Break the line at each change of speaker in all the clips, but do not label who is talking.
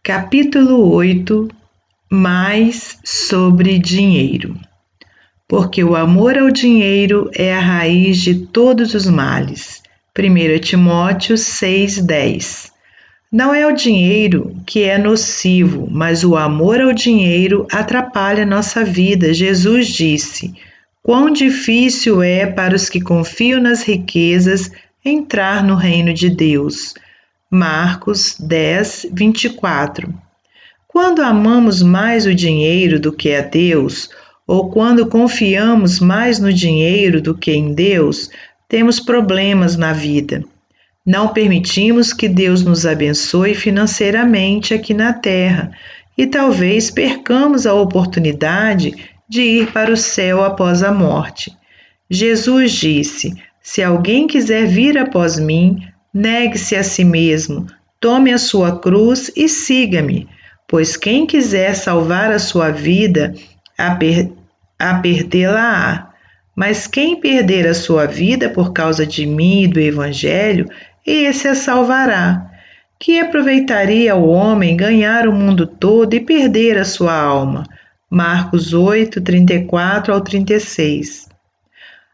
Capítulo 8. Mais sobre dinheiro. Porque o amor ao dinheiro é a raiz de todos os males. 1 Timóteo 6:10. Não é o dinheiro que é nocivo, mas o amor ao dinheiro atrapalha nossa vida. Jesus disse: quão difícil é para os que confiam nas riquezas entrar no reino de Deus. Marcos 10:24. Quando amamos mais o dinheiro do que a Deus, ou quando confiamos mais no dinheiro do que em Deus, temos problemas na vida. Não permitimos que Deus nos abençoe financeiramente aqui na terra e talvez percamos a oportunidade de ir para o céu após a morte. Jesus disse: se alguém quiser vir após mim, negue-se a si mesmo, tome a sua cruz e siga-me. Pois quem quiser salvar a sua vida, a perdê-la-á. Mas quem perder a sua vida por causa de mim e do Evangelho, esse a salvará. Que aproveitaria o homem ganhar o mundo todo e perder a sua alma? Marcos 8:34-36.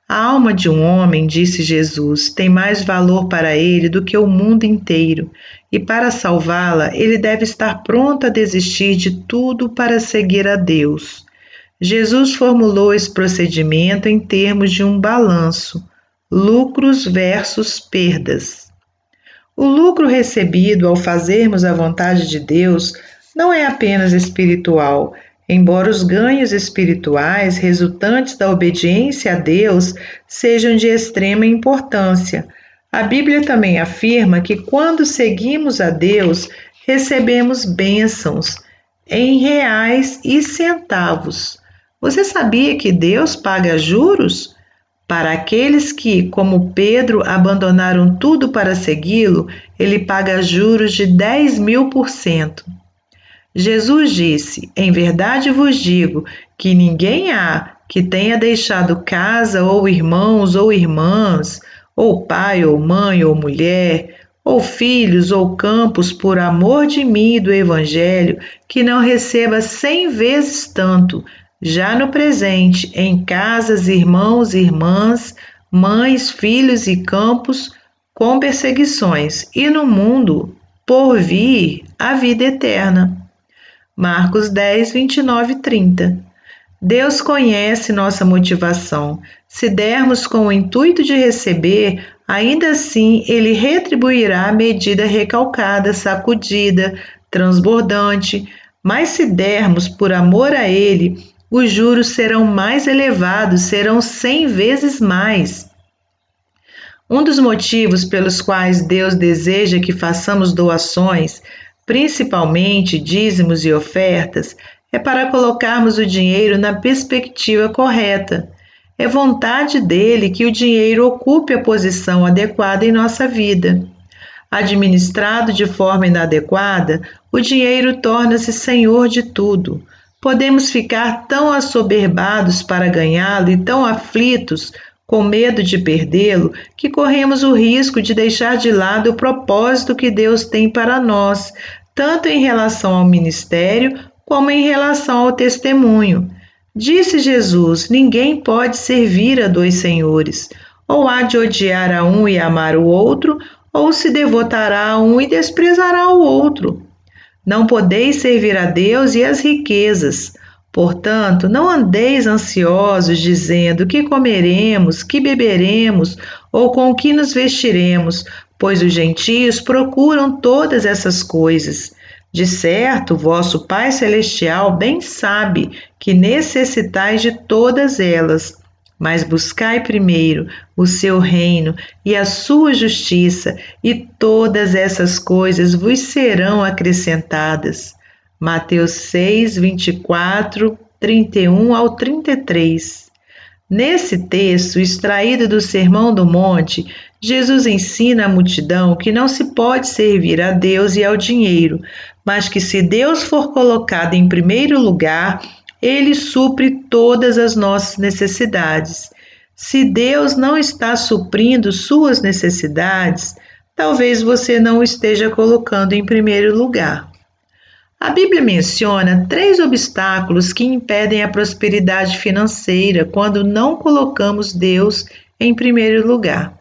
A alma de um homem, disse Jesus, tem mais valor para ele do que o mundo inteiro, e para salvá-la, ele deve estar pronto a desistir de tudo para seguir a Deus. Jesus formulou esse procedimento em termos de um balanço: lucros versus perdas. O lucro recebido ao fazermos a vontade de Deus não é apenas espiritual, embora os ganhos espirituais resultantes da obediência a Deus sejam de extrema importância. A Bíblia também afirma que quando seguimos a Deus, recebemos bênçãos em reais e centavos. Você sabia que Deus paga juros? Para aqueles que, como Pedro, abandonaram tudo para segui-lo, ele paga juros de 10.000%. Jesus disse: em verdade vos digo que ninguém há que tenha deixado casa ou irmãos ou irmãs, ou pai ou mãe ou mulher, ou filhos ou campos por amor de mim e do Evangelho, que não receba 100 vezes tanto, já no presente, em casas, irmãos, irmãs, mães, filhos e campos, com perseguições, e no mundo, por vir, a vida eterna. Marcos 10:29-30. Deus conhece nossa motivação. Se dermos com o intuito de receber, ainda assim Ele retribuirá a medida recalcada, sacudida, transbordante. Mas se dermos por amor a Ele, os juros serão mais elevados, serão 100 vezes mais. Um dos motivos pelos quais Deus deseja que façamos doações, principalmente dízimos e ofertas, é para colocarmos o dinheiro na perspectiva correta. É vontade dele que o dinheiro ocupe a posição adequada em nossa vida. Administrado de forma inadequada, o dinheiro torna-se senhor de tudo. Podemos ficar tão assoberbados para ganhá-lo e tão aflitos com medo de perdê-lo, que corremos o risco de deixar de lado o propósito que Deus tem para nós, tanto em relação ao ministério como em relação ao testemunho. Disse Jesus: ninguém pode servir a dois senhores, ou há de odiar a um e amar o outro, ou se devotará a um e desprezará o outro. Não podeis servir a Deus e às riquezas. Portanto, não andeis ansiosos, dizendo: que comeremos, que beberemos, ou com que nos vestiremos, pois os gentios procuram todas essas coisas. De certo, vosso Pai Celestial bem sabe que necessitais de todas elas. Mas buscai primeiro o seu reino e a sua justiça, e todas essas coisas vos serão acrescentadas. Mateus 6:24-31-33. Nesse texto, extraído do Sermão do Monte, Jesus ensina à multidão que não se pode servir a Deus e ao dinheiro, mas que se Deus for colocado em primeiro lugar, Ele supre todas as nossas necessidades. Se Deus não está suprindo suas necessidades, talvez você não o esteja colocando em primeiro lugar. A Bíblia menciona 3 obstáculos que impedem a prosperidade financeira quando não colocamos Deus em primeiro lugar.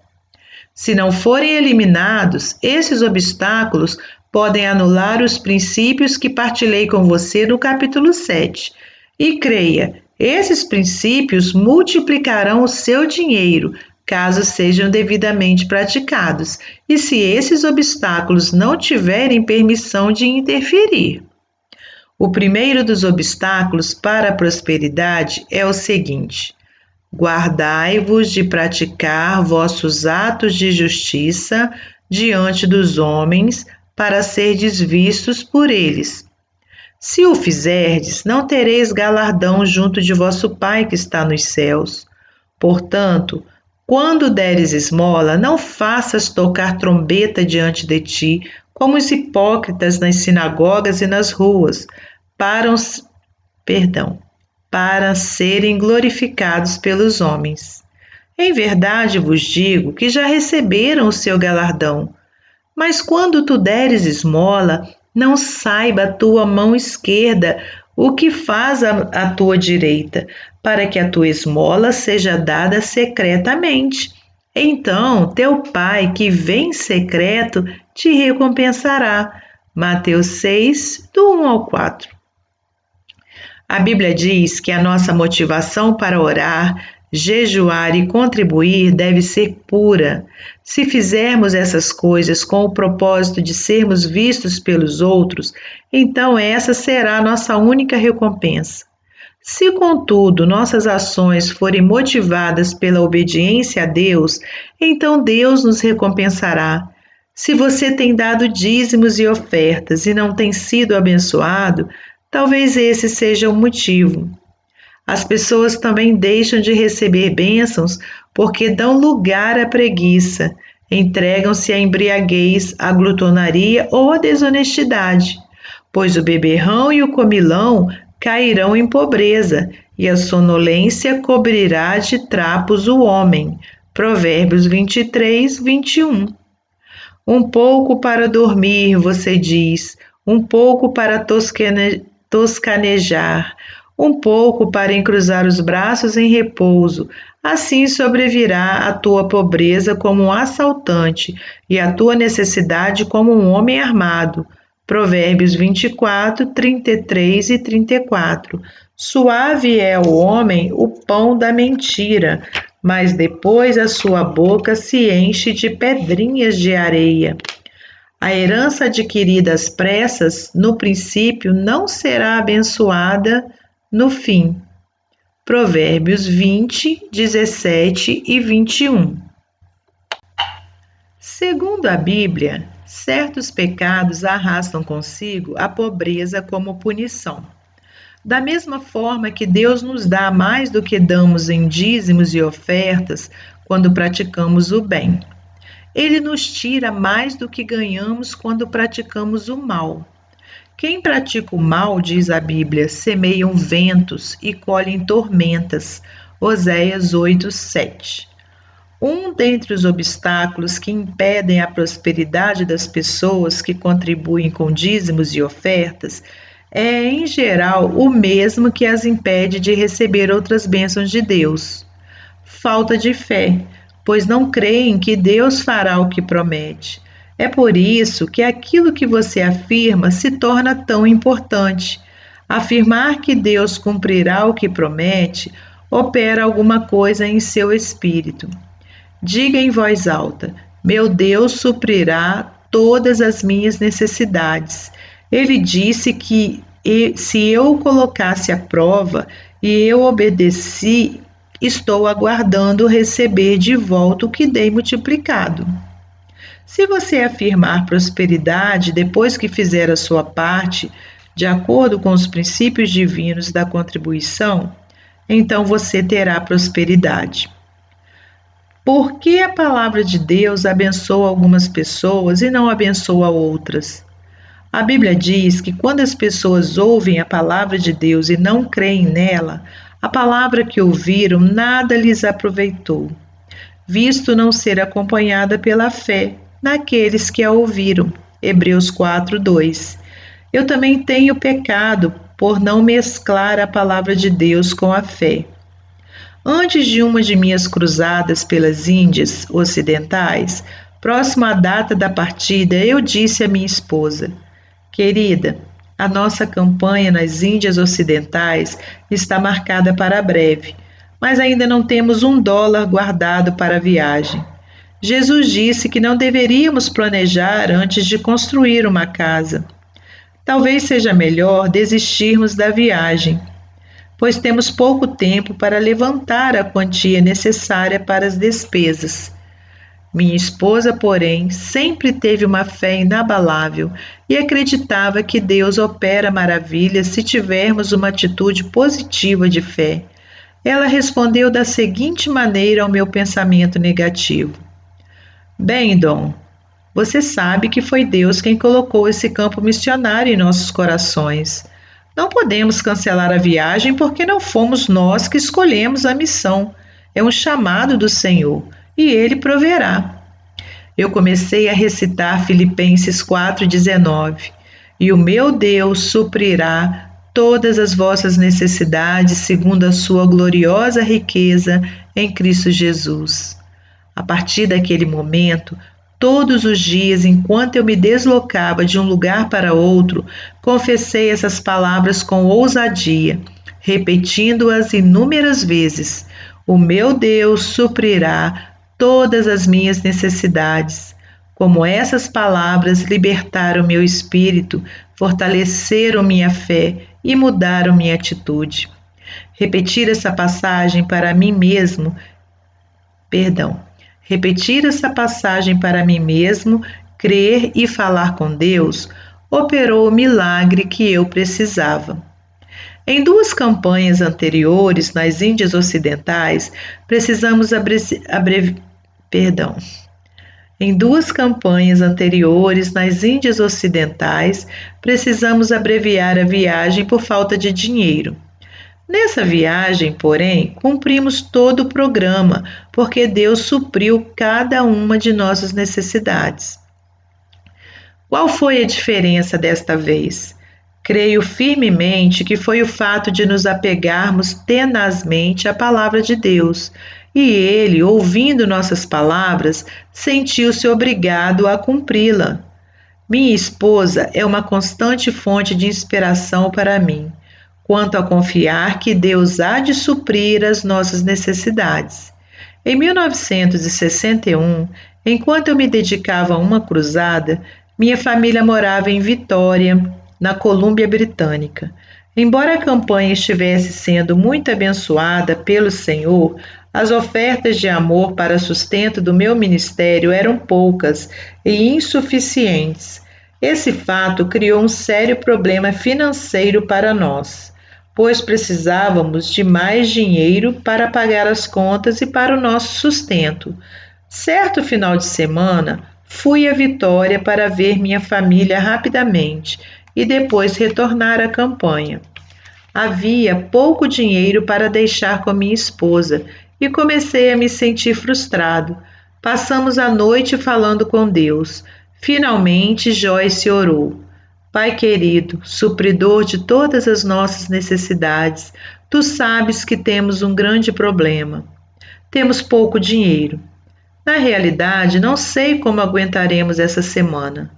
Se não forem eliminados, esses obstáculos podem anular os princípios que partilhei com você no capítulo 7. E creia, esses princípios multiplicarão o seu dinheiro, caso sejam devidamente praticados, e se esses obstáculos não tiverem permissão de interferir. O primeiro dos obstáculos para a prosperidade é o seguinte: guardai-vos de praticar vossos atos de justiça diante dos homens, para serdes vistos por eles. Se o fizerdes, não tereis galardão junto de vosso Pai que está nos céus. Portanto, quando deres esmola, não faças tocar trombeta diante de ti, como os hipócritas nas sinagogas e nas ruas, para serem glorificados pelos homens. Em verdade vos digo que já receberam o seu galardão. Mas quando tu deres esmola, não saiba a tua mão esquerda o que faz a tua direita, para que a tua esmola seja dada secretamente. Então teu Pai, que vem em secreto, te recompensará. Mateus 6, do 1 ao 4. A Bíblia diz que a nossa motivação para orar, jejuar e contribuir deve ser pura. Se fizermos essas coisas com o propósito de sermos vistos pelos outros, então essa será a nossa única recompensa. Se, contudo, nossas ações forem motivadas pela obediência a Deus, então Deus nos recompensará. Se você tem dado dízimos e ofertas e não tem sido abençoado, talvez esse seja o motivo. As pessoas também deixam de receber bênçãos porque dão lugar à preguiça, entregam-se à embriaguez, à glutonaria ou à desonestidade, pois o beberrão e o comilão cairão em pobreza, e a sonolência cobrirá de trapos o homem. Provérbios 23, 21. Um pouco para dormir, você diz, um pouco para toscanejar, um pouco para encruzar os braços em repouso. Assim sobrevirá a tua pobreza como um assaltante e a tua necessidade como um homem armado. Provérbios 24, 33 e 34. Suave é ao homem o pão da mentira, mas depois a sua boca se enche de pedrinhas de areia. A herança adquirida às pressas, no princípio, não será abençoada no fim. Provérbios 20, 17 e 21. Segundo a Bíblia, certos pecados arrastam consigo a pobreza como punição. Da mesma forma que Deus nos dá mais do que damos em dízimos e ofertas quando praticamos o bem. Ele nos tira mais do que ganhamos quando praticamos o mal. Quem pratica o mal, diz a Bíblia, semeiam ventos e colhem tormentas. Oséias 8, 7. Um dentre os obstáculos que impedem a prosperidade das pessoas que contribuem com dízimos e ofertas é, em geral, o mesmo que as impede de receber outras bênçãos de Deus: falta de fé, pois não creem que Deus fará o que promete. É por isso que aquilo que você afirma se torna tão importante. Afirmar que Deus cumprirá o que promete opera alguma coisa em seu espírito. Diga em voz alta: meu Deus suprirá todas as minhas necessidades. Ele disse que se eu o colocasse à prova e eu obedeci, estou aguardando receber de volta o que dei multiplicado. Se você afirmar prosperidade depois que fizer a sua parte, de acordo com os princípios divinos da contribuição, então você terá prosperidade. Por que a palavra de Deus abençoa algumas pessoas e não abençoa outras? A Bíblia diz que quando as pessoas ouvem a palavra de Deus e não creem nela, a palavra que ouviram nada lhes aproveitou, visto não ser acompanhada pela fé naqueles que a ouviram. Hebreus 4, 2. Eu também tenho pecado por não mesclar a palavra de Deus com a fé. Antes de uma de minhas cruzadas pelas Índias Ocidentais, próximo à data da partida, eu disse à minha esposa: Querida, a nossa campanha nas Índias Ocidentais está marcada para breve, mas ainda não temos $1 guardado para a viagem. Jesus disse que não deveríamos planejar antes de construir uma casa. Talvez seja melhor desistirmos da viagem, pois temos pouco tempo para levantar a quantia necessária para as despesas. Minha esposa, porém, sempre teve uma fé inabalável e acreditava que Deus opera maravilhas se tivermos uma atitude positiva de fé. Ela respondeu da seguinte maneira ao meu pensamento negativo: Bem, Dom, você sabe que foi Deus quem colocou esse campo missionário em nossos corações. Não podemos cancelar a viagem porque não fomos nós que escolhemos a missão. É um chamado do Senhor e Ele proverá. Eu comecei a recitar Filipenses 4,19. E o meu Deus suprirá todas as vossas necessidades segundo a sua gloriosa riqueza em Cristo Jesus. A partir daquele momento, todos os dias, enquanto eu me deslocava de um lugar para outro, confessei essas palavras com ousadia, repetindo-as inúmeras vezes. O meu Deus suprirá todas as minhas necessidades. Como essas palavras libertaram meu espírito, fortaleceram minha fé e mudaram minha atitude. Repetir essa passagem para mim mesmo, Repetir essa passagem para mim mesmo, crer e falar com Deus, operou o milagre que eu precisava. Em duas campanhas anteriores nas Índias Ocidentais, precisamos abreviar a viagem por falta de dinheiro. Nessa viagem, porém, cumprimos todo o programa, porque Deus supriu cada uma de nossas necessidades. Qual foi a diferença desta vez? Creio firmemente que foi o fato de nos apegarmos tenazmente à palavra de Deus, e ele, ouvindo nossas palavras, sentiu-se obrigado a cumpri-la. Minha esposa é uma constante fonte de inspiração para mim, quanto a confiar que Deus há de suprir as nossas necessidades. Em 1961, enquanto eu me dedicava a uma cruzada, minha família morava em Vitória, na Colômbia Britânica. Embora a campanha estivesse sendo muito abençoada pelo Senhor, as ofertas de amor para sustento do meu ministério eram poucas e insuficientes. Esse fato criou um sério problema financeiro para nós, pois precisávamos de mais dinheiro para pagar as contas e para o nosso sustento. Certo final de semana, fui a Vitória para ver minha família rapidamente e depois retornar à campanha. Havia pouco dinheiro para deixar com minha esposa e comecei a me sentir frustrado. Passamos a noite falando com Deus. Finalmente, Joyce orou. Pai querido, supridor de todas as nossas necessidades, tu sabes que temos um grande problema. Temos pouco dinheiro. Na realidade, não sei como aguentaremos essa semana.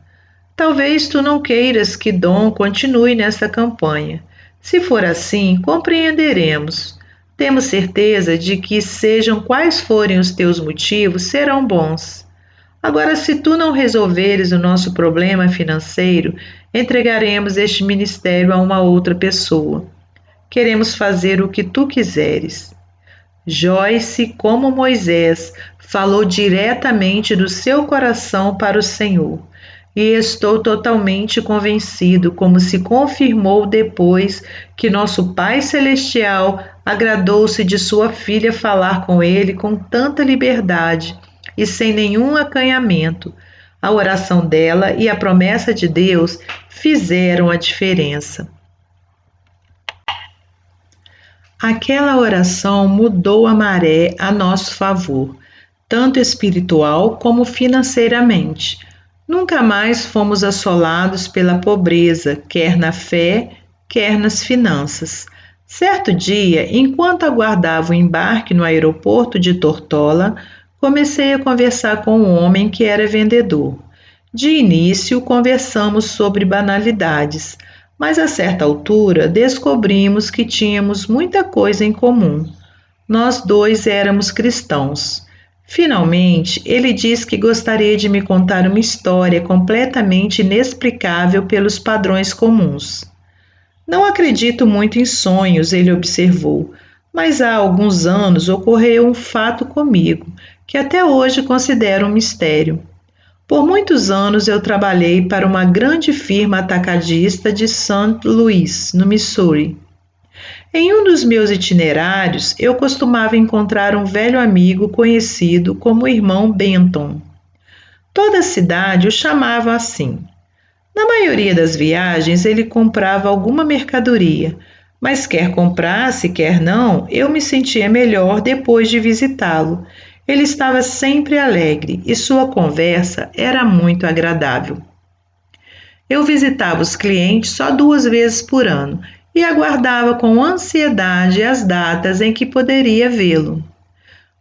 Talvez tu não queiras que Dom continue nessa campanha. Se for assim, compreenderemos. Temos certeza de que, sejam quais forem os teus motivos, serão bons. Agora, se tu não resolveres o nosso problema financeiro, entregaremos este ministério a uma outra pessoa. Queremos fazer o que tu quiseres. Joyce, como Moisés, falou diretamente do seu coração para o Senhor. E estou totalmente convencido, como se confirmou depois, que nosso Pai Celestial agradou-se de sua filha falar com ele com tanta liberdade e sem nenhum acanhamento. A oração dela e a promessa de Deus fizeram a diferença. Aquela oração mudou a maré a nosso favor, tanto espiritual como financeiramente. Nunca mais fomos assolados pela pobreza, quer na fé, quer nas finanças. Certo dia, enquanto aguardava o embarque no aeroporto de Tortola, comecei a conversar com um homem que era vendedor. De início, conversamos sobre banalidades, mas a certa altura descobrimos que tínhamos muita coisa em comum. Nós dois éramos cristãos. Finalmente, ele disse que gostaria de me contar uma história completamente inexplicável pelos padrões comuns. Não acredito muito em sonhos, ele observou, mas há alguns anos ocorreu um fato comigo que até hoje considero um mistério. Por muitos anos eu trabalhei para uma grande firma atacadista de St. Louis, no Missouri. Em um dos meus itinerários, eu costumava encontrar um velho amigo conhecido como o irmão Benton. Toda a cidade o chamava assim. Na maioria das viagens, ele comprava alguma mercadoria, mas quer comprasse, quer não, eu me sentia melhor depois de visitá-lo. Ele estava sempre alegre e sua conversa era muito agradável. Eu visitava os clientes só 2 vezes por ano e aguardava com ansiedade as datas em que poderia vê-lo.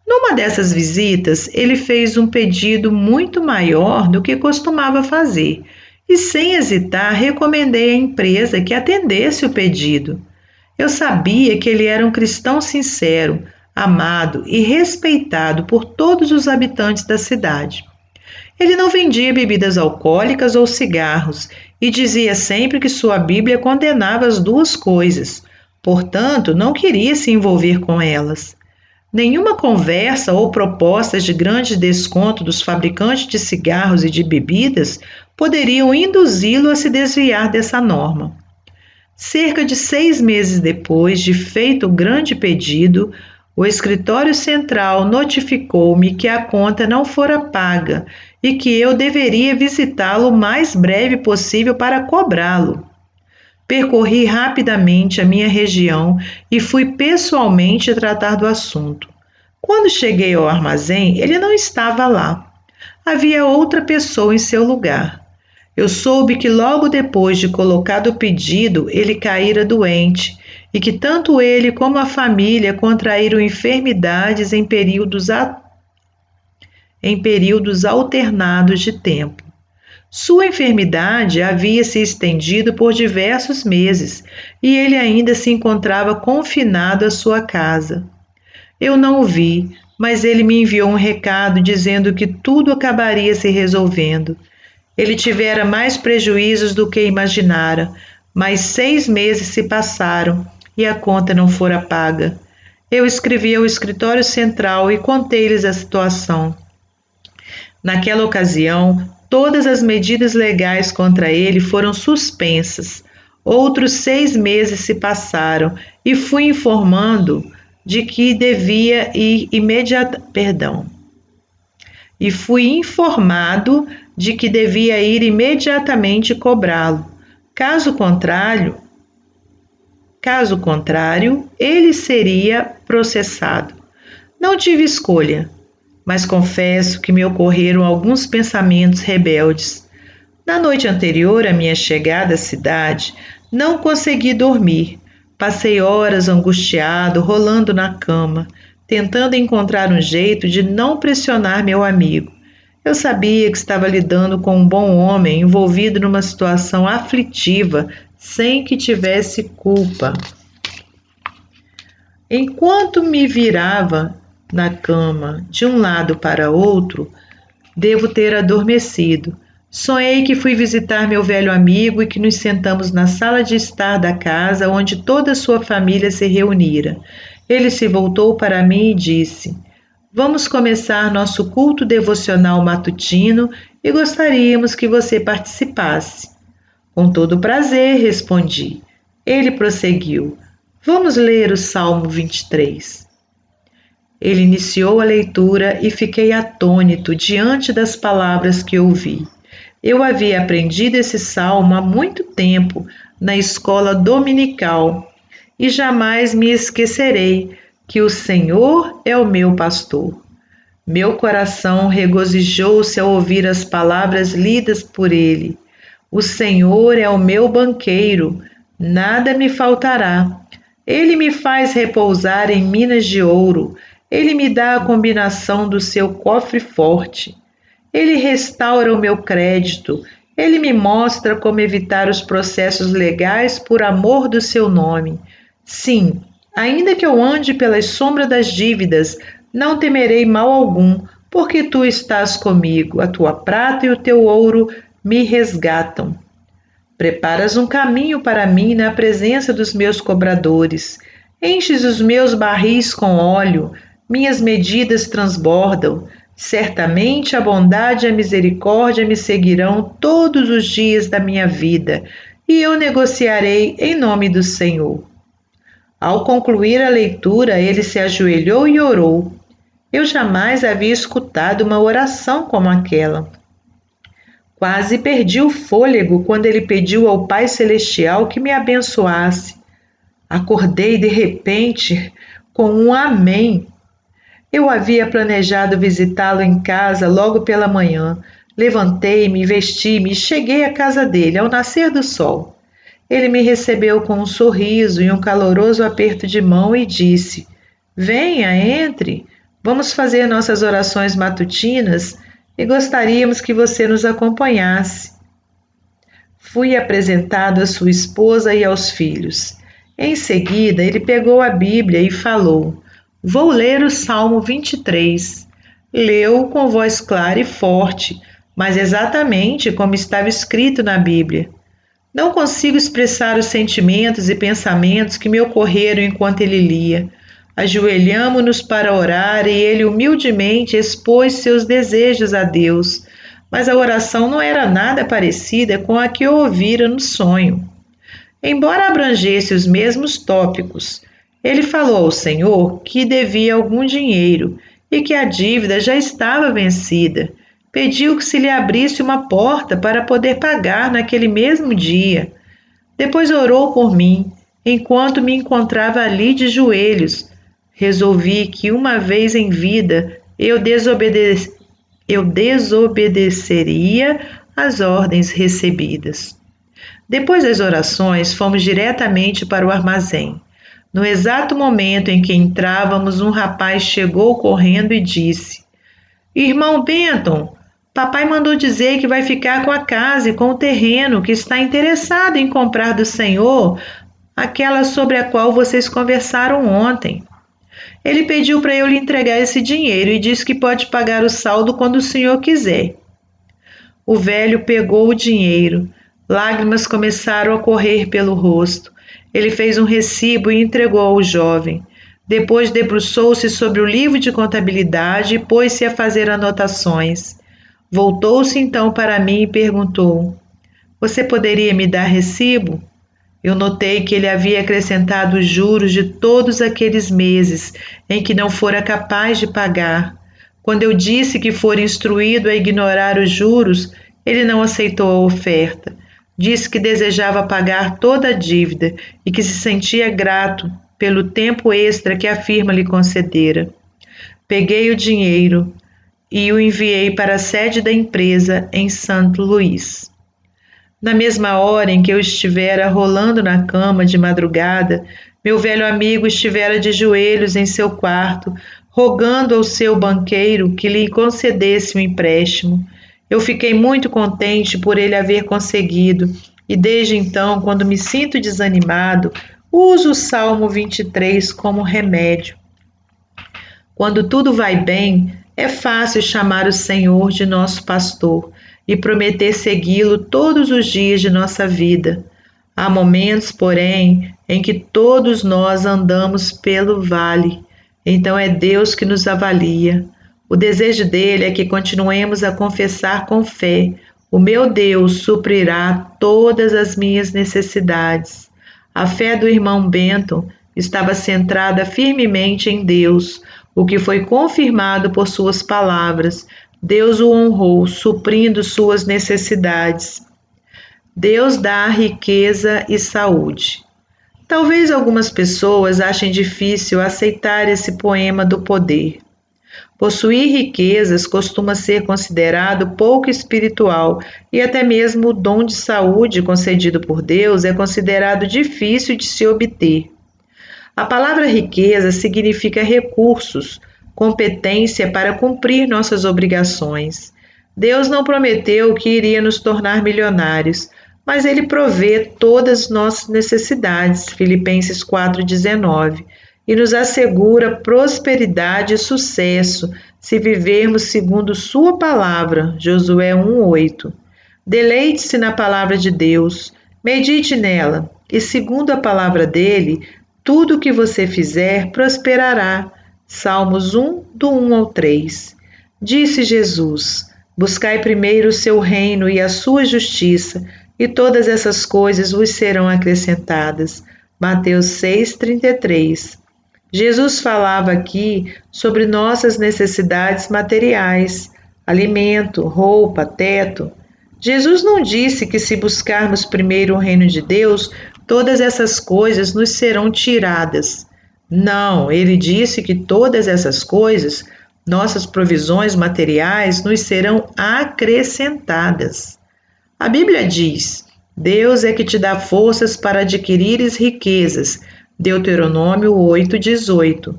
Numa dessas visitas, ele fez um pedido muito maior do que costumava fazer e, sem hesitar, recomendei à empresa que atendesse o pedido. Eu sabia que ele era um cristão sincero, amado e respeitado por todos os habitantes da cidade. Ele não vendia bebidas alcoólicas ou cigarros e dizia sempre que sua Bíblia condenava as duas coisas, portanto, não queria se envolver com elas. Nenhuma conversa ou propostas de grande desconto dos fabricantes de cigarros e de bebidas poderiam induzi-lo a se desviar dessa norma. Cerca de 6 meses depois de feito o grande pedido, o escritório central notificou-me que a conta não fora paga e que eu deveria visitá-lo o mais breve possível para cobrá-lo. Percorri rapidamente a minha região e fui pessoalmente tratar do assunto. Quando cheguei ao armazém, ele não estava lá. Havia outra pessoa em seu lugar. Eu soube que logo depois de colocado o pedido, ele caíra doente e que tanto ele como a família contraíram enfermidades em períodos alternados de tempo. Sua enfermidade havia se estendido por diversos meses e ele ainda se encontrava confinado à sua casa. Eu não o vi, mas ele me enviou um recado dizendo que tudo acabaria se resolvendo. Ele tivera mais prejuízos do que imaginara, mas 6 meses se passaram e a conta não fora paga. Eu escrevi ao escritório central e contei-lhes a situação. Naquela ocasião, todas as medidas legais contra ele foram suspensas. Outros 6 meses se passaram e fui informando de que devia ir e fui informado de que devia ir imediatamente cobrá-lo. Caso contrário, ele seria processado. Não tive escolha, mas confesso que me ocorreram alguns pensamentos rebeldes. Na noite anterior à minha chegada à cidade, não consegui dormir. Passei horas angustiado, rolando na cama, tentando encontrar um jeito de não pressionar meu amigo. Eu sabia que estava lidando com um bom homem envolvido numa situação aflitiva, sem que tivesse culpa. Enquanto me virava na cama de um lado para outro, devo ter adormecido. Sonhei que fui visitar meu velho amigo e que nos sentamos na sala de estar da casa onde toda a sua família se reunira. Ele se voltou para mim e disse: "Vamos começar nosso culto devocional matutino e gostaríamos que você participasse." "Com todo prazer", respondi. Ele prosseguiu: "Vamos ler o Salmo 23." Ele iniciou a leitura e fiquei atônito diante das palavras que ouvi. Eu havia aprendido esse salmo há muito tempo na escola dominical e jamais me esquecerei que o Senhor é o meu pastor. Meu coração regozijou-se ao ouvir as palavras lidas por ele. O Senhor é o meu banqueiro, nada me faltará. Ele me faz repousar em minas de ouro, ele me dá a combinação do seu cofre forte. Ele restaura o meu crédito, ele me mostra como evitar os processos legais por amor do seu nome. Sim, ainda que eu ande pelas sombras das dívidas, não temerei mal algum, porque tu estás comigo, a tua prata e o teu ouro me resgatam. Preparas um caminho para mim na presença dos meus cobradores. Enches os meus barris com óleo, minhas medidas transbordam. Certamente a bondade e a misericórdia me seguirão todos os dias da minha vida, e eu negociarei em nome do Senhor. Ao concluir a leitura, ele se ajoelhou e orou. Eu jamais havia escutado uma oração como aquela. Quase perdi o fôlego quando ele pediu ao Pai Celestial que me abençoasse. Acordei de repente com um amém. Eu havia planejado visitá-lo em casa logo pela manhã. Levantei-me, vesti-me e cheguei à casa dele ao nascer do sol. Ele me recebeu com um sorriso e um caloroso aperto de mão e disse: Venha, entre. Vamos fazer nossas orações matutinas e gostaríamos que você nos acompanhasse. Fui apresentado à sua esposa e aos filhos. Em seguida, ele pegou a Bíblia e falou: Vou ler o Salmo 23. Leu com voz clara e forte, mas exatamente como estava escrito na Bíblia. Não consigo expressar os sentimentos e pensamentos que me ocorreram enquanto ele lia. Ajoelhamo-nos para orar e ele humildemente expôs seus desejos a Deus, mas a oração não era nada parecida com a que eu ouvira no sonho. Embora abrangesse os mesmos tópicos, ele falou ao Senhor que devia algum dinheiro e que a dívida já estava vencida. Pediu que se lhe abrisse uma porta para poder pagar naquele mesmo dia. Depois orou por mim, enquanto me encontrava ali de joelhos. Resolvi que uma vez em vida eu desobedeceria às ordens recebidas. Depois das orações, fomos diretamente para o armazém. No exato momento em que entrávamos, um rapaz chegou correndo e disse: Irmão Benton, papai mandou dizer que vai ficar com a casa e com o terreno, que está interessado em comprar do senhor aquela sobre a qual vocês conversaram ontem. Ele pediu para eu lhe entregar esse dinheiro e disse que pode pagar o saldo quando o senhor quiser. O velho pegou o dinheiro. Lágrimas começaram a correr pelo rosto. Ele fez um recibo e entregou ao jovem. Depois debruçou-se sobre o livro de contabilidade e pôs-se a fazer anotações. Voltou-se então para mim e perguntou: Você poderia me dar recibo? Eu notei que ele havia acrescentado os juros de todos aqueles meses em que não fora capaz de pagar. Quando eu disse que fora instruído a ignorar os juros, ele não aceitou a oferta. Disse que desejava pagar toda a dívida e que se sentia grato pelo tempo extra que a firma lhe concedera. Peguei o dinheiro e o enviei para a sede da empresa em St. Louis. Na mesma hora em que eu estivera rolando na cama de madrugada, meu velho amigo estivera de joelhos em seu quarto, rogando ao seu banqueiro que lhe concedesse um empréstimo. Eu fiquei muito contente por ele haver conseguido, e desde então, quando me sinto desanimado, uso o Salmo 23 como remédio. Quando tudo vai bem, é fácil chamar o Senhor de nosso pastor e prometer segui-lo todos os dias de nossa vida. Há momentos, porém, em que todos nós andamos pelo vale. Então é Deus que nos avalia. O desejo dele é que continuemos a confessar com fé: o meu Deus suprirá todas as minhas necessidades. A fé do irmão Benton estava centrada firmemente em Deus, o que foi confirmado por suas palavras. Deus o honrou, suprindo suas necessidades. Deus dá riqueza e saúde. Talvez algumas pessoas achem difícil aceitar esse poema do poder. Possuir riquezas costuma ser considerado pouco espiritual e até mesmo o dom de saúde concedido por Deus é considerado difícil de se obter. A palavra riqueza significa recursos, competência para cumprir nossas obrigações. Deus não prometeu que iria nos tornar milionários, mas Ele provê todas as nossas necessidades, Filipenses 4,19, e nos assegura prosperidade e sucesso se vivermos segundo Sua palavra, Josué 1,8. Deleite-se na palavra de Deus, medite nela, e segundo a palavra dele, tudo o que você fizer prosperará. Salmos 1, do 1 ao 3. Disse Jesus: buscai primeiro o seu reino e a sua justiça, e todas essas coisas vos serão acrescentadas. Mateus 6,33. Jesus falava aqui sobre nossas necessidades materiais, alimento, roupa, teto. Jesus não disse que se buscarmos primeiro o reino de Deus, todas essas coisas nos serão tiradas. Não, ele disse que todas essas coisas, nossas provisões materiais, nos serão acrescentadas. A Bíblia diz: Deus é que te dá forças para adquirires riquezas. Deuteronômio 8,18.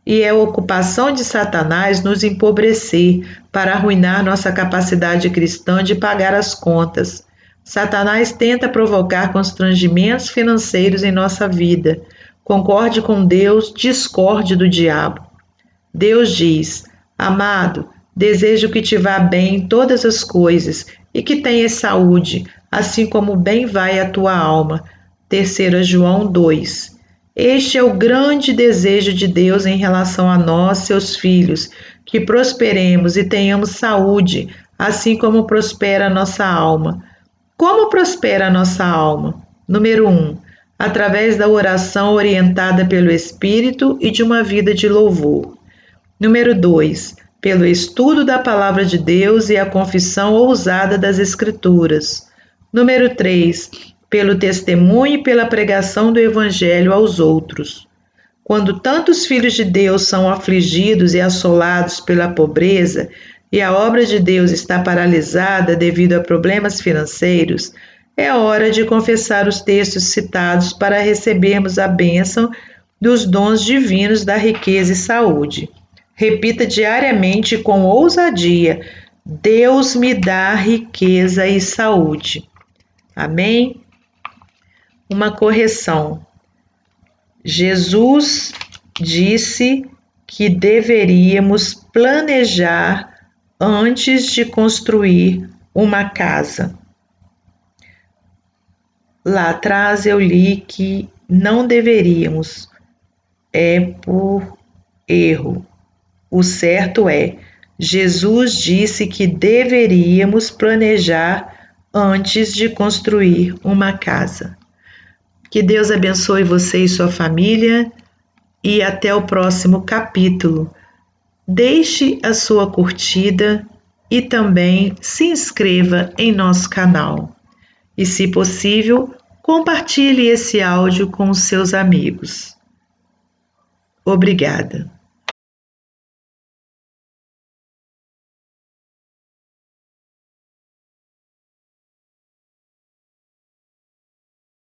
E é a ocupação de Satanás nos empobrecer para arruinar nossa capacidade cristã de pagar as contas. Satanás tenta provocar constrangimentos financeiros em nossa vida. Concorde com Deus, discorde do diabo. Deus diz: amado, desejo que te vá bem em todas as coisas e que tenhas saúde, assim como bem vai a tua alma. 3 João 2. Este é o grande desejo de Deus em relação a nós, seus filhos, que prosperemos e tenhamos saúde, assim como prospera a nossa alma. Como prospera a nossa alma? Número 1. Através da oração orientada pelo Espírito e de uma vida de louvor. Número 2. Pelo estudo da Palavra de Deus e a confissão ousada das Escrituras. Número 3. Pelo testemunho e pela pregação do Evangelho aos outros. Quando tantos filhos de Deus são afligidos e assolados pela pobreza, e a obra de Deus está paralisada devido a problemas financeiros, é hora de confessar os textos citados para recebermos a bênção dos dons divinos da riqueza e saúde. Repita diariamente com ousadia: Deus me dá riqueza e saúde. Amém? Uma correção. Jesus disse que deveríamos planejar antes de construir uma casa. Lá atrás eu li que não deveríamos, é por erro. O certo é: Jesus disse que deveríamos planejar antes de construir uma casa. Que Deus abençoe você e sua família e até o próximo capítulo. Deixe a sua curtida e também se inscreva em nosso canal. E, se possível, compartilhe esse áudio com os seus amigos. Obrigada.